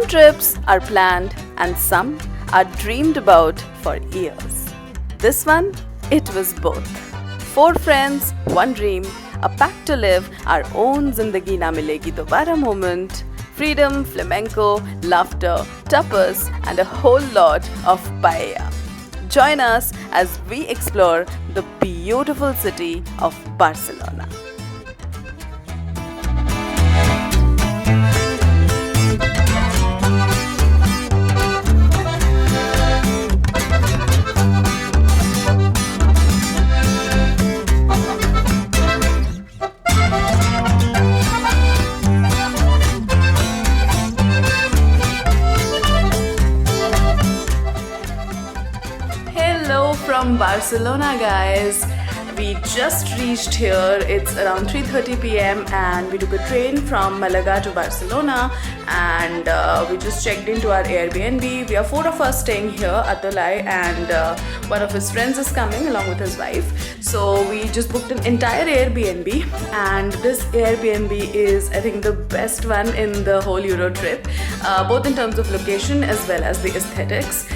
Some trips are planned and some are dreamed about for years. This one, it was both. 4 friends, one dream, a pact to live our own Zindagi na Milegi Dobara moment, freedom, flamenco, laughter, tapas, and a whole lot of paella. Join us as we explore the beautiful city of Barcelona. From Barcelona, guys. We just reached here. It's around 3:30 p.m. and we took a train from Malaga to Barcelona, and we just checked into our Airbnb. We are 4 of us staying here, Atulai, and one of his friends is coming along with his wife. So we just booked an entire Airbnb, and this Airbnb is, I think, the best one in the whole Euro trip, both in terms of location as well as the aesthetics.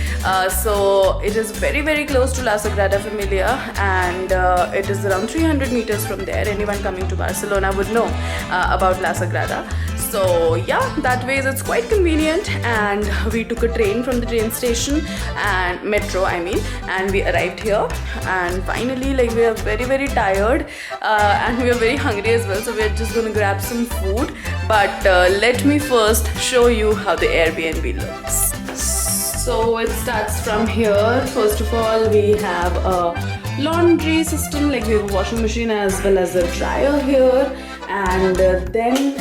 So it is very, very close to La Sagrada Familia, and it is around 300 meters from there. Anyone coming to Barcelona would know about La Sagrada. So yeah, that way it's quite convenient, and we took a train from the train station, and metro I mean, and we arrived here, and finally, like, we are very, very tired, and we are very hungry as well, so we are just going to grab some food. But let me first show you how the Airbnb looks. So it starts from here. First of all, we have a laundry system, like we have a washing machine as well as a dryer here, and then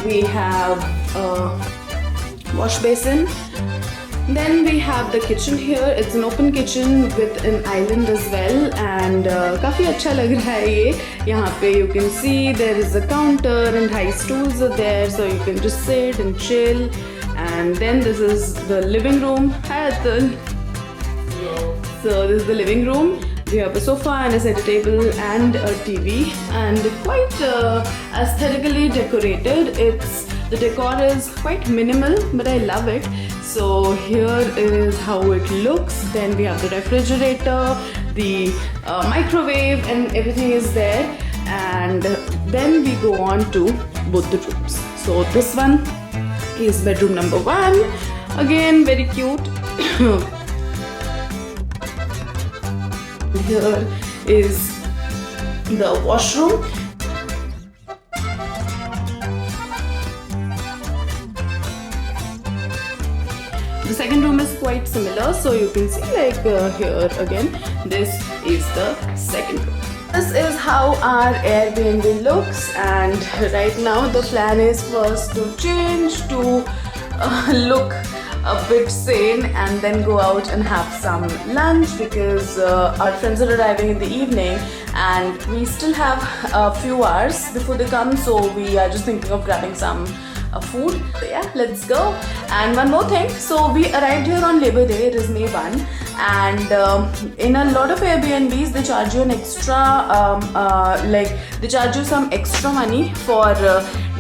we have a wash basin. Then we have the kitchen here. It's an open kitchen with an island as well, and काफी अच्छा लग रहा है ये. यहाँ पे you can see there is a counter and high stools are there, so you can just sit and chill. And then this is the living room. Hi Atul. So this is the living room. We have a sofa and a center table and a TV, and quite aesthetically decorated. The decor is quite minimal, but I love it. So here is how it looks. Then we have the refrigerator, the microwave, and everything is there. And then we go on to both the rooms. So this one is bedroom number 1. Again, very cute. Here is the washroom. The second room is quite similar, so you can see, like, here again, this is the second room. This is how our Airbnb looks, and right now the plan is first to change to look a bit sane, and then go out and have some lunch, because our friends are arriving in the evening and we still have a few hours before they come, so we are just thinking of grabbing some food. So yeah, let's go. And one more thing, so we arrived here on Labor Day. It is May 1, and in a lot of Airbnbs they charge you an extra they charge you some extra money for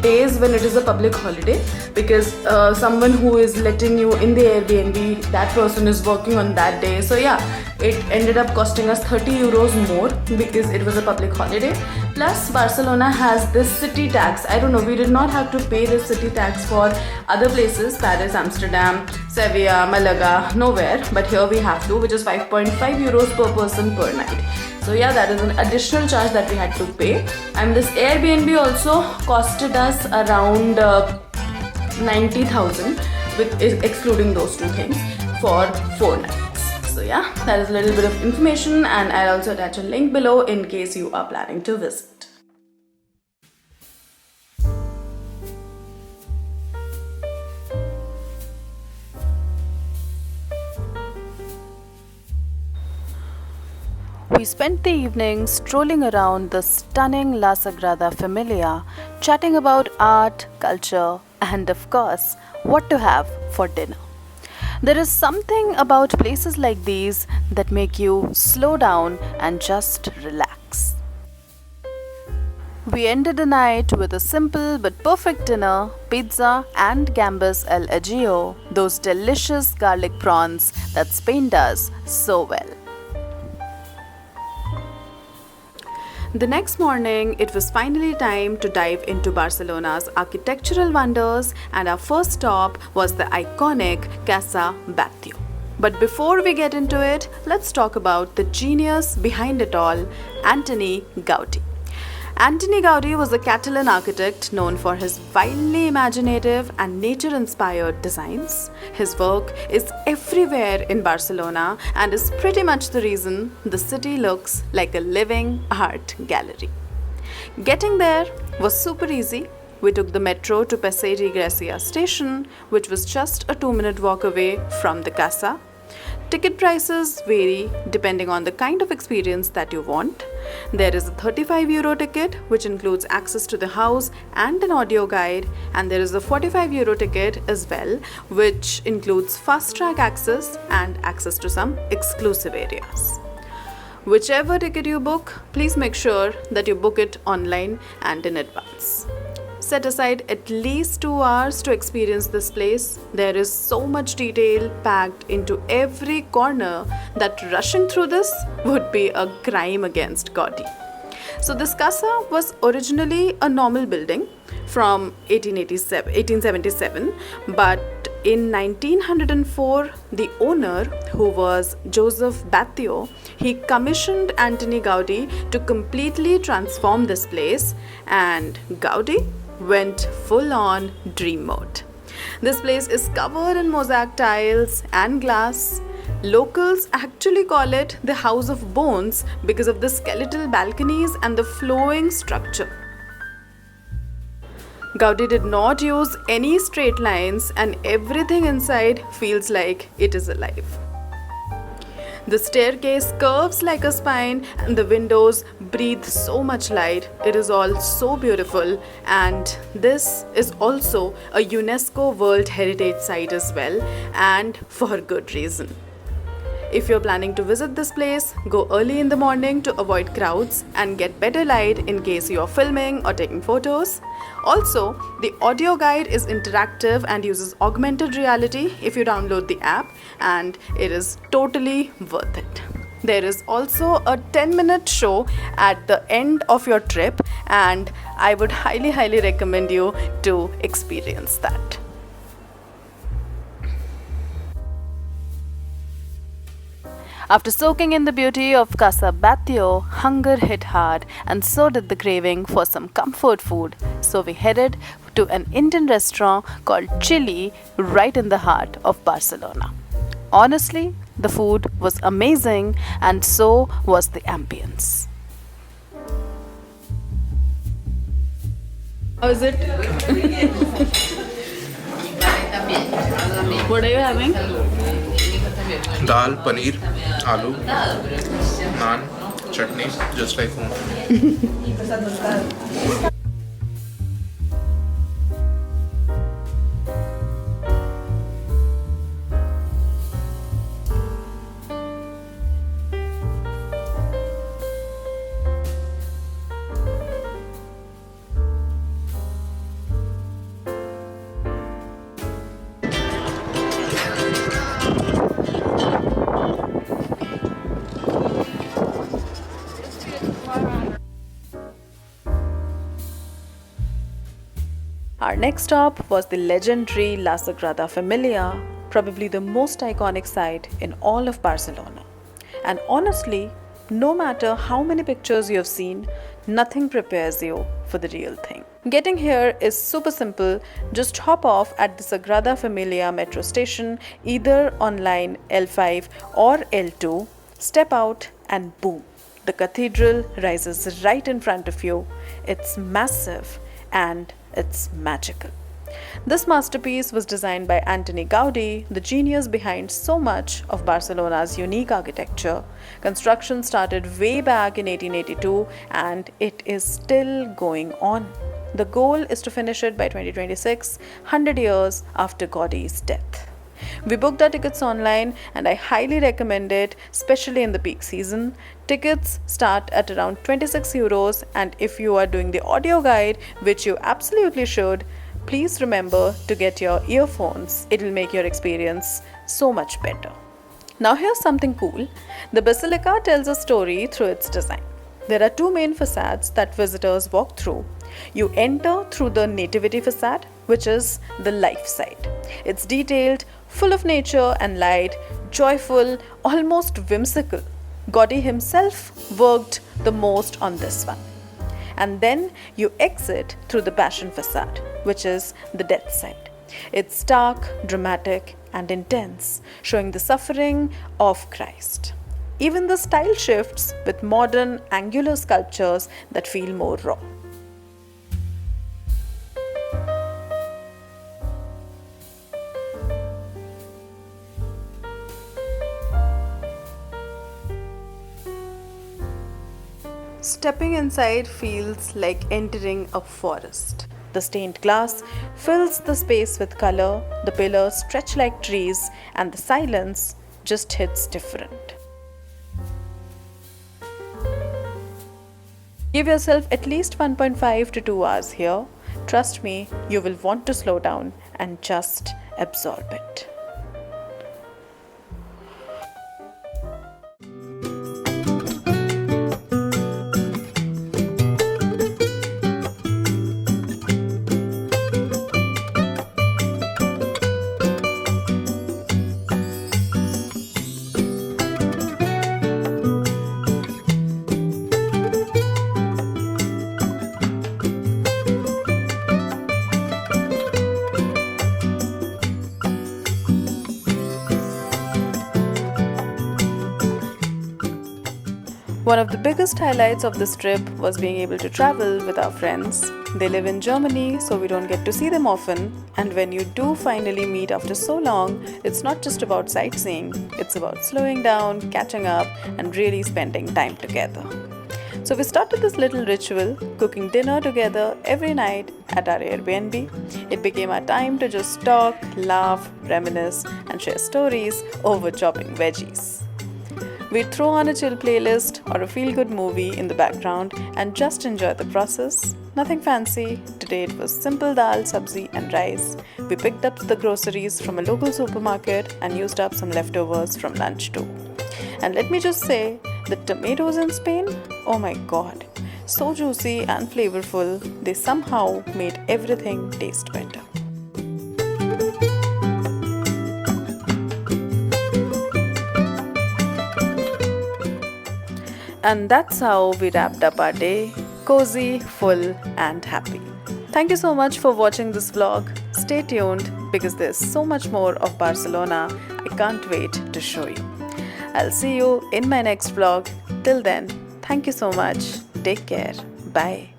days when it is a public holiday, because someone who is letting you in the Airbnb, that person is working on that day. So yeah, it ended up costing us 30 euros more because it was a public holiday. Plus Barcelona has this city tax. I don't know, we did not have to pay this city tax for other places, Paris, Amsterdam, Sevilla, Malaga, nowhere, but here we have to, which is 5.5 euros per person per night. So yeah, that is an additional charge that we had to pay. And this Airbnb also costed us around 90,000 with excluding those two things for 4 nights. So yeah, that is a little bit of information, and I'll also attach a link below in case you are planning to visit. We spent the evening strolling around the stunning La Sagrada Familia, chatting about art, culture, and of course, what to have for dinner. There is something about places like these that make you slow down and just relax. We ended the night with a simple but perfect dinner, pizza and gambas al ajillo, those delicious garlic prawns that Spain does so well. The next morning, it was finally time to dive into Barcelona's architectural wonders, and our first stop was the iconic Casa Batlló. But before we get into it, let's talk about the genius behind it all, Antoni Gaudi. Antoni Gaudi was a Catalan architect known for his wildly imaginative and nature-inspired designs. His work is everywhere in Barcelona and is pretty much the reason the city looks like a living art gallery. Getting there was super easy. We took the metro to Passeig de Gràcia station, which was just a 2-minute walk away from the Casa. Ticket prices vary depending on the kind of experience that you want. There is a €35 ticket, which includes access to the house and an audio guide, and there is a €45 ticket as well, which includes fast track access and access to some exclusive areas. Whichever ticket you book, please make sure that you book it online and in advance. Set aside at least 2 hours to experience this place. There is so much detail packed into every corner that rushing through this would be a crime against Gaudi. So this casa was originally a normal building from 1877, but in 1904, the owner, who was Joseph Batllo, he commissioned Antoni Gaudi to completely transform this place, and Gaudi went full on dream mode. This place is covered in mosaic tiles and glass. Locals actually call it the House of Bones because of the skeletal balconies and the flowing structure. Gaudi did not use any straight lines, and everything inside feels like it is alive. The staircase curves like a spine and the windows breathe so much light. It is all so beautiful, and this is also a UNESCO World Heritage Site as well, and for good reason. If you're planning to visit this place, go early in the morning to avoid crowds and get better light in case you're filming or taking photos. Also, the audio guide is interactive and uses augmented reality if you download the app, and it is totally worth it. There is also a 10-minute show at the end of your trip, and I would highly recommend you to experience that. After soaking in the beauty of Casa Batlló, hunger hit hard, and so did the craving for some comfort food. So we headed to an Indian restaurant called Chilli right in the heart of Barcelona. Honestly, the food was amazing, and so was the ambience. How is it? What are you having? Dal, paneer, aloo, naan, chutney, just like home. Our next stop was the legendary La Sagrada Familia, probably the most iconic site in all of Barcelona. And honestly, no matter how many pictures you have seen, nothing prepares you for the real thing. Getting here is super simple. Just hop off at the Sagrada Familia metro station, either on line L5 or L2, step out, and boom, the cathedral rises right in front of you. It's massive and it's magical. This masterpiece was designed by Antoni Gaudi, the genius behind so much of Barcelona's unique architecture. Construction started way back in 1882 and it is still going on. The goal is to finish it by 2026, 100 years after Gaudi's death. We booked our tickets online and I highly recommend it, especially in the peak season. Tickets start at around 26 euros, and if you are doing the audio guide, which you absolutely should, please remember to get your earphones. It will make your experience so much better. Now here's something cool. The basilica tells a story through its design. There are two main facades that visitors walk through. You enter through the nativity facade, which is the life side. It's detailed, full of nature and light, joyful, almost whimsical. Gaudi himself worked the most on this one. And then you exit through the passion facade, which is the death side. It's stark, dramatic, and intense, showing the suffering of Christ. Even the style shifts with modern angular sculptures that feel more raw. Stepping inside feels like entering a forest. The stained glass fills the space with color, the pillars stretch like trees, and the silence just hits different. Give yourself at least 1.5 to 2 hours here. Trust me, you will want to slow down and just absorb it. One of the biggest highlights of this trip was being able to travel with our friends. They live in Germany, so we don't get to see them often. And when you do finally meet after so long, it's not just about sightseeing, it's about slowing down, catching up, and really spending time together. So we started this little ritual, cooking dinner together every night at our Airbnb. It became our time to just talk, laugh, reminisce, and share stories over chopping veggies. We'd throw on a chill playlist or a feel-good movie in the background and just enjoy the process. Nothing fancy. Today it was simple dal, sabzi and rice. We picked up the groceries from a local supermarket and used up some leftovers from lunch too. And let me just say, the tomatoes in Spain, oh my god, so juicy and flavorful, they somehow made everything taste better. And that's how we wrapped up our day, cozy, full and happy. Thank you so much for watching this vlog. Stay tuned because there's so much more of Barcelona I can't wait to show you. I'll see you in my next vlog. Till then, thank you so much. Take care. Bye.